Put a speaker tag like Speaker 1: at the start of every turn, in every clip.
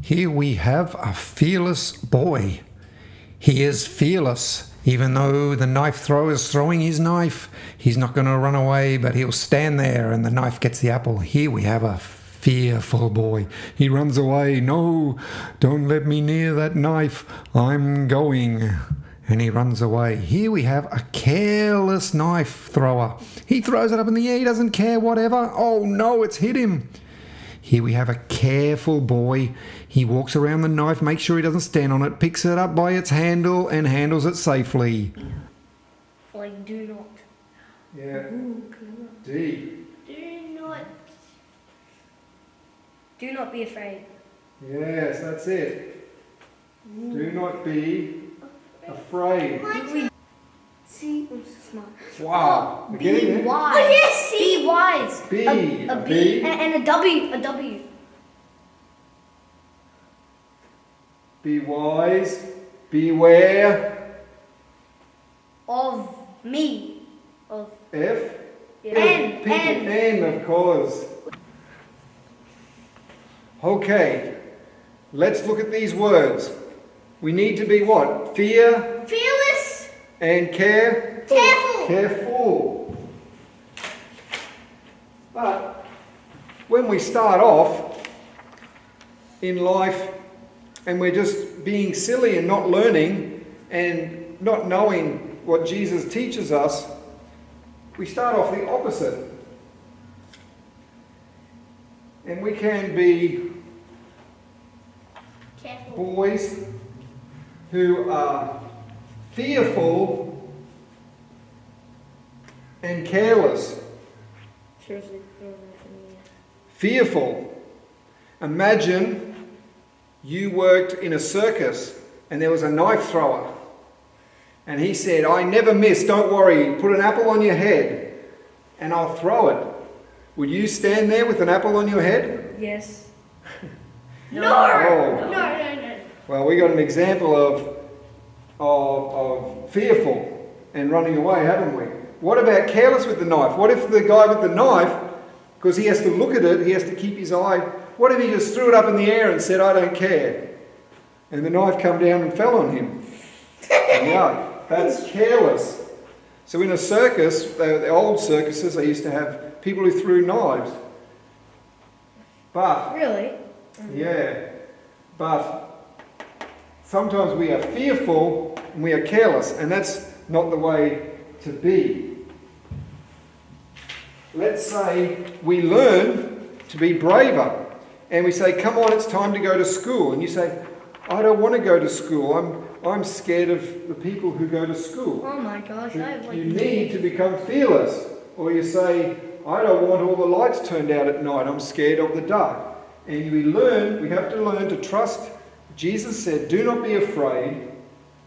Speaker 1: Here we have a fearless boy. He is fearless. Even though the knife thrower is throwing his knife, he's not going to run away, but he'll stand there and the knife gets the apple. Here we have a fearful boy. He runs away. No, don't let me near that knife. I'm going. And he runs away. Here we have a careless knife thrower. He throws it up in the air. He doesn't care, whatever. Oh no, it's hit him. Here we have a careful boy. He walks around the knife, makes sure he doesn't stand on it, picks it up by its handle and handles it safely.
Speaker 2: Like do not.
Speaker 1: Yeah.
Speaker 2: Ooh,
Speaker 1: D.
Speaker 2: Do not be afraid.
Speaker 1: Yes, that's it. Do not be afraid.
Speaker 2: See, I'm so smart.
Speaker 1: Wow. You're getting
Speaker 2: Be
Speaker 1: it?
Speaker 2: wise. Oh, yes, be wise.
Speaker 1: B.
Speaker 2: A B and a W. A W.
Speaker 1: Be wise. Beware.
Speaker 2: Of me. Of
Speaker 1: F.
Speaker 2: yeah.
Speaker 1: N, of course. Okay. Let's look at these words. We need to be what?
Speaker 2: Fearless.
Speaker 1: And
Speaker 2: Careful.
Speaker 1: Careful. But when we start off in life and we're just being silly and not learning and not knowing what Jesus teaches us, we start off the opposite. And we can be
Speaker 2: Careful.
Speaker 1: boys who are fearful and careless.
Speaker 2: Seriously.
Speaker 1: Fearful. Imagine you worked in a circus and there was a knife thrower. And he said, I never miss, don't worry, put an apple on your head and I'll throw it. Would you stand there with an apple on your head?
Speaker 2: Yes.
Speaker 1: No.
Speaker 2: No.
Speaker 1: Well, we got an example of fearful and running away, haven't we? What about careless with the knife? What if the guy with the knife, because he has to look at it, he has to keep his eye, what if he just threw it up in the air and said, I don't care? And the knife come down and fell on him. Yeah, that's careless. So in a circus, the old circuses, they used to have people who threw knives. But
Speaker 2: Really?
Speaker 1: yeah, but sometimes we are fearful and we are careless, and that's not the way to be. Let's say we learn to be braver, and we say, come on, it's time to go to school. And you say, I don't want to go to school. I'm scared of the people who go to school.
Speaker 2: Oh my gosh, I have like...
Speaker 1: You need to become fearless. Or you say, I don't want all the lights turned out at night. I'm scared of the dark. And we have to learn to trust. Jesus said, do not be afraid,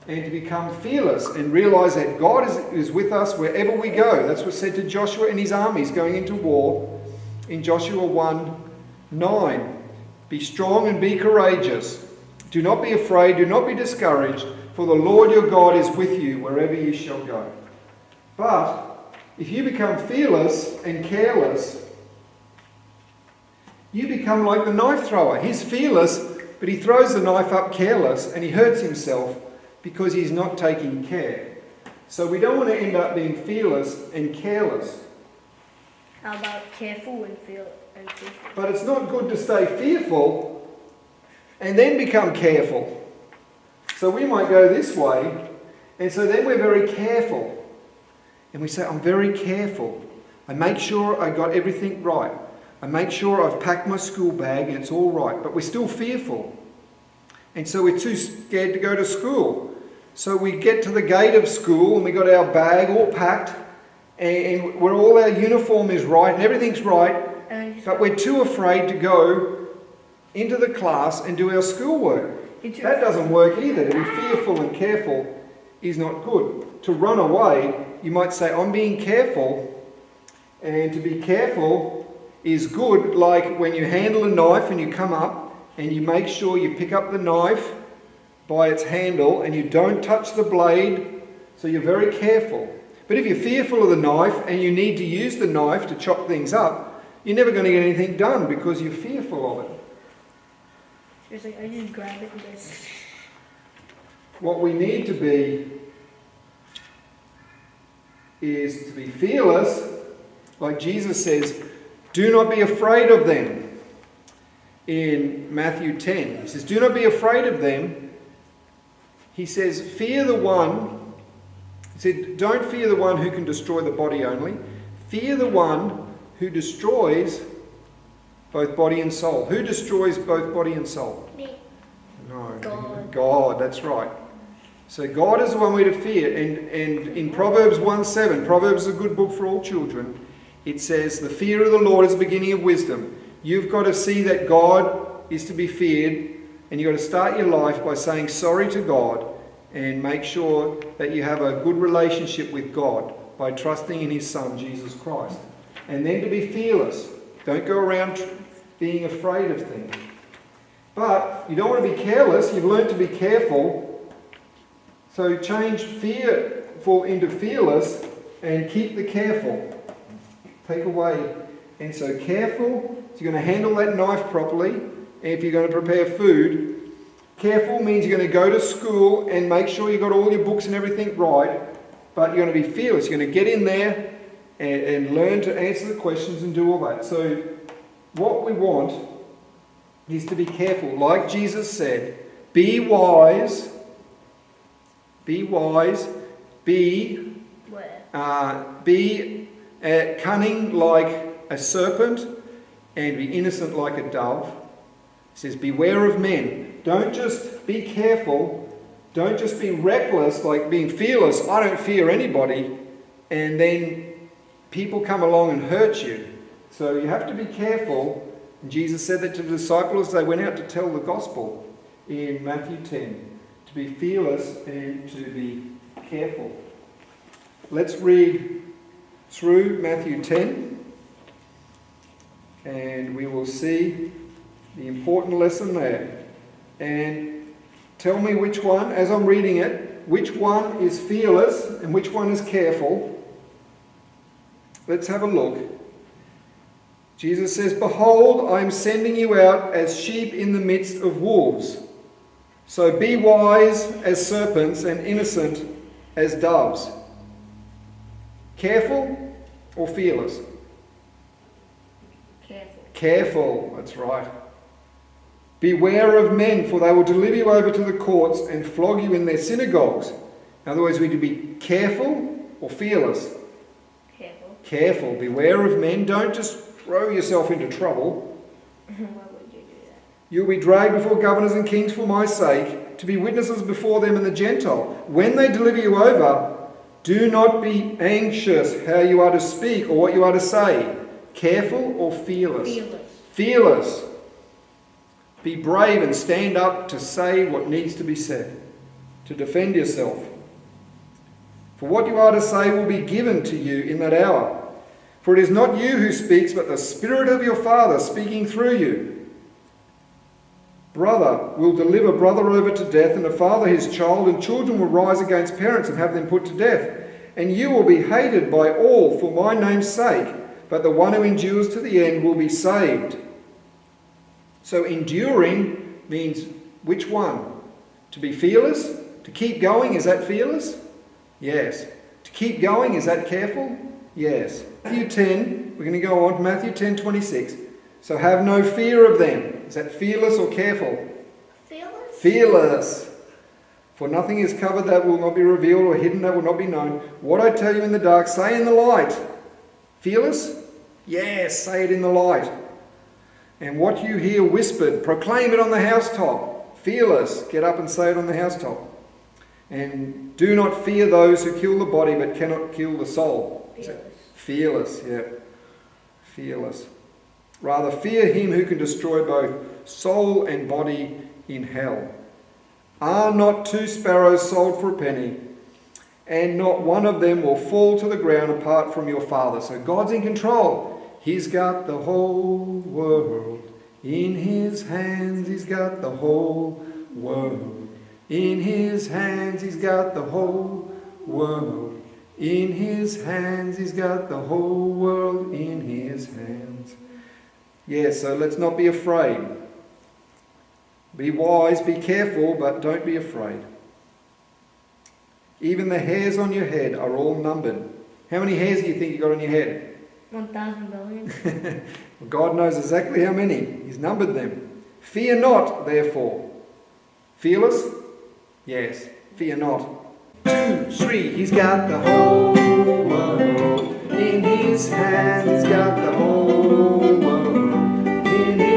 Speaker 1: and to become fearless and realize that God is with us wherever we go. That's what said to Joshua and his armies going into war in Joshua 1:9. Be strong and be courageous. Do not be afraid, do not be discouraged, for the Lord your God is with you wherever you shall go. But if you become fearless and careless, you become like the knife thrower. He's fearless, but he throws the knife up careless and he hurts himself because he's not taking care. So we don't want to end up being fearless and careless.
Speaker 2: How about careful and fearful?
Speaker 1: But it's not good to stay fearful and then become careful. So we might go this way, and so then we're very careful. And we say, I'm very careful. I make sure I got everything right. I make sure I've packed my school bag and it's all right. But we're still fearful. And so we're too scared to go to school. So we get to the gate of school and we got our bag all packed and where all our uniform is right and everything's right. But we're too afraid to go into the class and do our schoolwork. That doesn't work either. To be fearful and careful is not good. To run away, you might say, I'm being careful. And to be careful is good, like when you handle a knife and you come up and you make sure you pick up the knife by its handle and you don't touch the blade, so you're very careful. But if you're fearful of the knife and you need to use the knife to chop things up, you're never going to get anything done because you're fearful of it.
Speaker 2: Seriously, I just grab it and go.
Speaker 1: What we need to be is to be fearless, like Jesus says, do not be afraid of them. In Matthew 10, he says, do not be afraid of them. He says, fear the one. He said, don't fear the one who can destroy the body only. Fear the one who destroys both body and soul. Who destroys both body and soul?
Speaker 2: Me.
Speaker 1: No.
Speaker 2: God.
Speaker 1: God, that's right. So God is the one we're to fear. And in Proverbs 1:7, Proverbs is a good book for all children, it says, the fear of the Lord is the beginning of wisdom. You've got to see that God is to be feared, and you've got to start your life by saying sorry to God and make sure that you have a good relationship with God by trusting in His Son, Jesus Christ. And then to be fearless. Don't go around being afraid of things. But you don't want to be careless. You've learned to be careful. So change fearful into fearless and keep the careful. Take away. And so careful, so you're going to handle that knife properly. And if you're going to prepare food, careful means you're going to go to school and make sure you've got all your books and everything right. But you're going to be fearless. You're going to get in there and learn to answer the questions and do all that. So what we want is to be careful. Like Jesus said, be wise. Be wise. Be cunning like a serpent and be innocent like a dove. He says, beware of men. Don't just be careful. Don't just be reckless, like being fearless. I don't fear anybody. And then people come along and hurt you. So you have to be careful. And Jesus said that to the disciples as they went out to tell the gospel in Matthew 10. To be fearless and to be careful. Let's read through Matthew 10. And we will see the important lesson there. And tell me which one, as I'm reading it, which one is fearless and which one is careful. Let's have a look. Jesus says, behold, I am sending you out as sheep in the midst of wolves. So be wise as serpents and innocent as doves. Careful or fearless? Careful, that's right. Beware of men, for they will deliver you over to the courts and flog you in their synagogues. In other words, we need to be careful or fearless? Careful. Beware of men. Don't just throw yourself into trouble.
Speaker 2: Why would you do that?
Speaker 1: You'll be dragged before governors and kings for my sake, to be witnesses before them and the Gentile. When they deliver you over, do not be anxious how you are to speak or what you are to say. Careful or fearless? Fearless. Be brave and stand up to say what needs to be said, to defend yourself. For what you are to say will be given to you in that hour. For it is not you who speaks, but the Spirit of your Father speaking through you. Brother will deliver brother over to death, and a father his child, and children will rise against parents and have them put to death. And you will be hated by all for my name's sake, but the one who endures to the end will be saved. So enduring means which one? To be fearless? To keep going, is that fearless? Yes. To keep going, is that careful? Yes. Matthew 10, we're going to go on to Matthew 10:26. So have no fear of them. Is that fearless or careful? Fearless. For nothing is covered that will not be revealed, or hidden that will not be known. What I tell you in the dark, say in the light. Fearless? Yes, say it in the light. And what you hear whispered, proclaim it on the housetop. Fearless, get up and say it on the housetop. And do not fear those who kill the body but cannot kill the soul. Fearless, yeah. Fearless. Rather fear him who can destroy both soul and body in hell. Are not 2 sparrows sold for a penny, and not one of them will fall to the ground apart from your Father? So God's in control. He's got the whole world in His hands. He's got the whole world in His hands. He's got the whole world in His hands. He's got the whole world in His hands. Yeah, so let's not be afraid. Be wise, be careful, but don't be afraid. Even the hairs on your head are all numbered. How many hairs do you think you got on your head?
Speaker 2: 1,000 billion.
Speaker 1: Well, God knows exactly how many. He's numbered them. Fear not, therefore. Fearless? Yes. Fear not. 2, 3. He's got the whole world in his hands. He's got the whole world in his